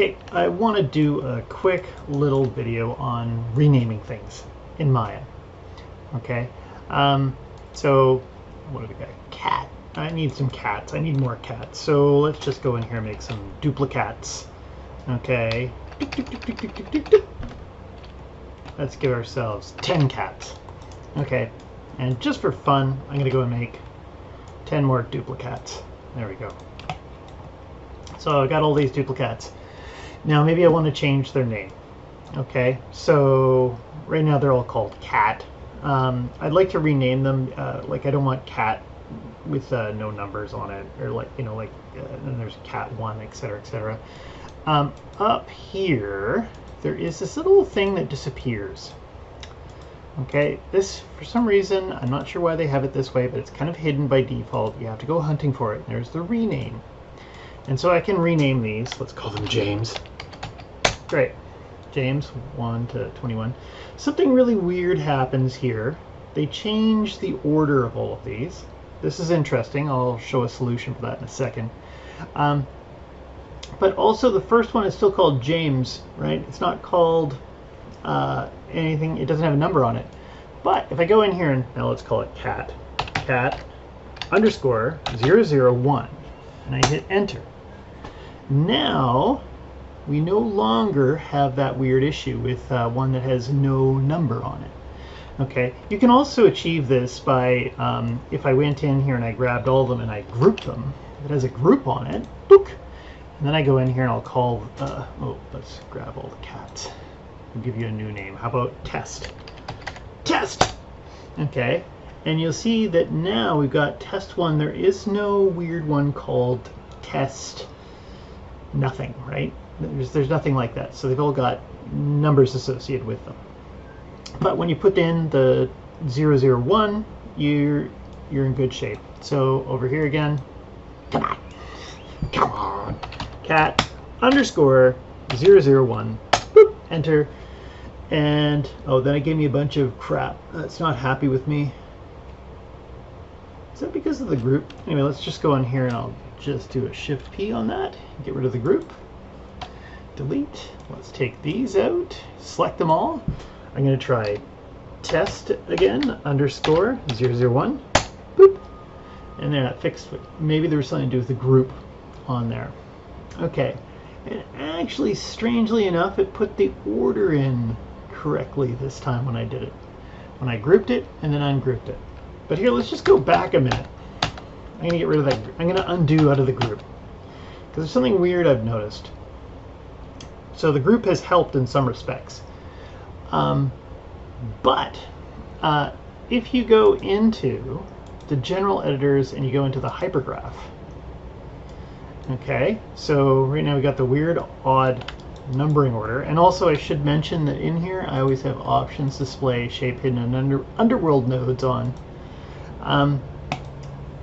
Okay, I want to do a quick little video on renaming things in Maya. Okay, so what do we got? Cat. I need some cats. I need more cats. So let's just go in here and make some duplicates. Okay. Let's give ourselves 10 cats. Okay, and just for fun, I'm going to go and make 10 more duplicates. There we go. So I got all these duplicates. Now maybe I want to change their name. Okay, so right now they're all called cat. I'd like to rename them. Like I don't want cat with no numbers on it, or like then there's cat 1, etc., etc. Up here there is this little thing that disappears. Okay, this for some reason, I'm not sure why they have it this way, but it's kind of hidden by default. You have to go hunting for it. There's the rename. And so I can rename these. Let's call them James. Great. James 1 to 21. Something really weird happens here. They change the order of all of these. This is interesting. I'll show a solution for that in a second. But also the first one is still called James, right? It's not called anything. It doesn't have a number on it. But if I go in here and now let's call it cat underscore 001, and I hit enter. Now we no longer have that weird issue with one that has no number on it. Okay, you can also achieve this by if I went in here and I grabbed all of them and I grouped them. If it has a group on it, book, and then I go in here and I'll call, let's grab all the cats. I'll give you a new name. How about test? Test! Okay, and you'll see that now we've got test 1. There is no weird one called test nothing, right? There's nothing like that. So they've all got numbers associated with them. But when you put in the 001, you're in good shape. So over here again, come on, cat underscore 001, boop, enter. And oh, then it gave me a bunch of crap. It's not happy with me. Is that because of the group? Anyway, let's just go in here and I'll just do a shift P on that. Get rid of the group. Delete. Let's take these out. Select them all. I'm going to try test again, underscore 001. Boop. And they're not fixed. Maybe there was something to do with the group on there. Okay. And actually, strangely enough, it put the order in correctly this time when I did it. When I grouped it and then ungrouped it. But here, let's just go back a minute. I'm going to get rid of that. I'm going to undo out of the group. Because there's something weird I've noticed. So the group has helped in some respects. But if you go into the general editors and you go into the hypergraph, okay, so right now we got the weird odd numbering order. And also I should mention that in here I always have options, display, shape, hidden, and underworld nodes on.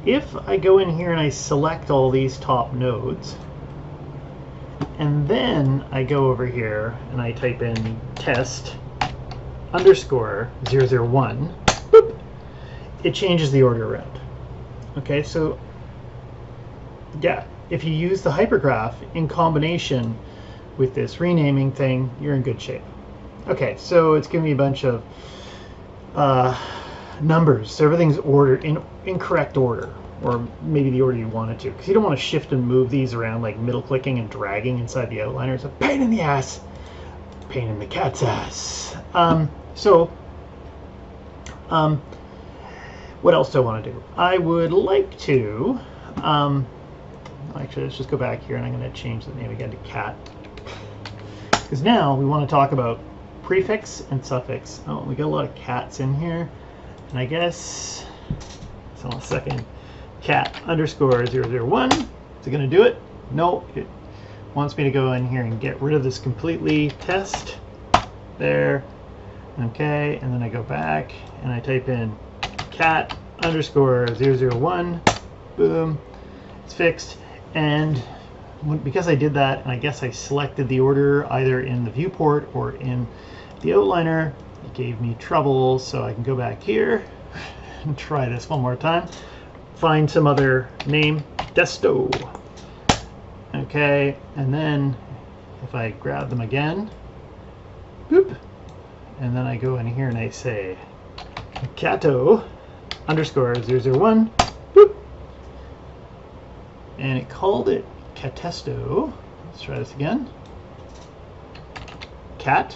If I go in here and I select all these top nodes, and then I go over here and I type in test underscore 001, boop, it changes the order around. Okay, so yeah, if you use the hypergraph in combination with this renaming thing, you're in good shape. Okay, so it's giving me a bunch of numbers, so everything's ordered in correct order, or maybe the order you want it to, because you don't want to shift and move these around like middle clicking and dragging inside the outliner. It's a pain in the ass, pain in the cat's ass. What else do I want to do? I would like to actually, let's just go back here and I'm going to change the name again to cat, because now we want to talk about prefix and suffix. Oh, we got a lot of cats in here, and I guess, so a second, cat underscore 001, is it going to do it? No, it wants me to go in here and get rid of this completely. Test, there, okay, and then I go back and I type in cat underscore 001, boom, it's fixed. And because I did that, and I guess I selected the order either in the viewport or in the outliner, it gave me trouble. So I can go back here and try this one more time. Find some other name, Desto. Okay, and then if I grab them again, boop, and then I go in here and I say Cato underscore 001, boop, and it called it Catesto. Let's try this again. Cat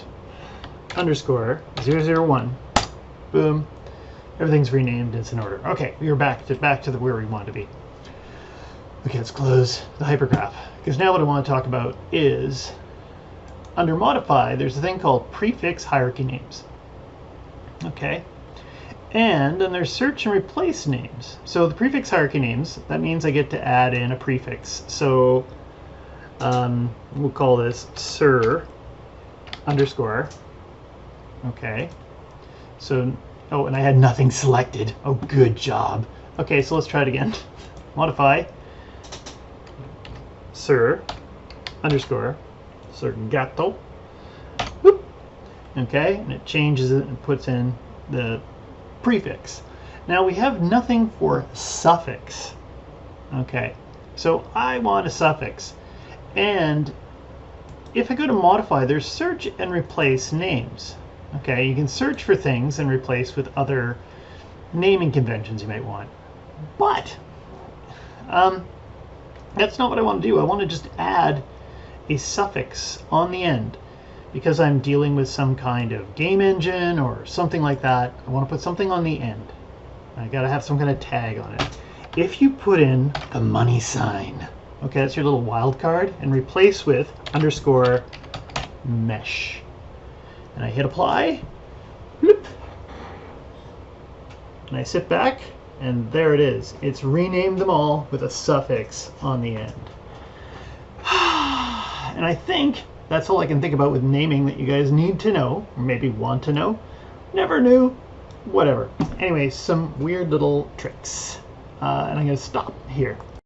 underscore 001, boom. Everything's renamed. It's in order. Okay, we are back to where we want to be. Okay, let's close the hypergraph, because now what I want to talk about is under modify. There's a thing called prefix hierarchy names. Okay, and then there's search and replace names. So the prefix hierarchy names, that means I get to add in a prefix. So we'll call this sir underscore. Okay, so oh, and I had nothing selected. Oh, good job. Okay, so let's try it again. Modify sir underscore Sergato. Whoop. Okay, and it changes it and puts in the prefix. Now we have nothing for suffix. Okay, so I want a suffix, and if I go to modify, there's search and replace names. Okay, you can search for things and replace with other naming conventions you might want, but that's not what I want to do. I want to just add a suffix on the end because I'm dealing with some kind of game engine or something like that. I want to put something on the end. I got to have some kind of tag on it. If you put in the money sign, okay, that's your little wild card, and replace with underscore mesh, and I hit apply, bloop, and I sit back, and there it is. It's renamed them all with a suffix on the end. And I think that's all I can think about with naming that you guys need to know, or maybe want to know. Never knew, whatever. Anyway, some weird little tricks. And I'm going to stop here.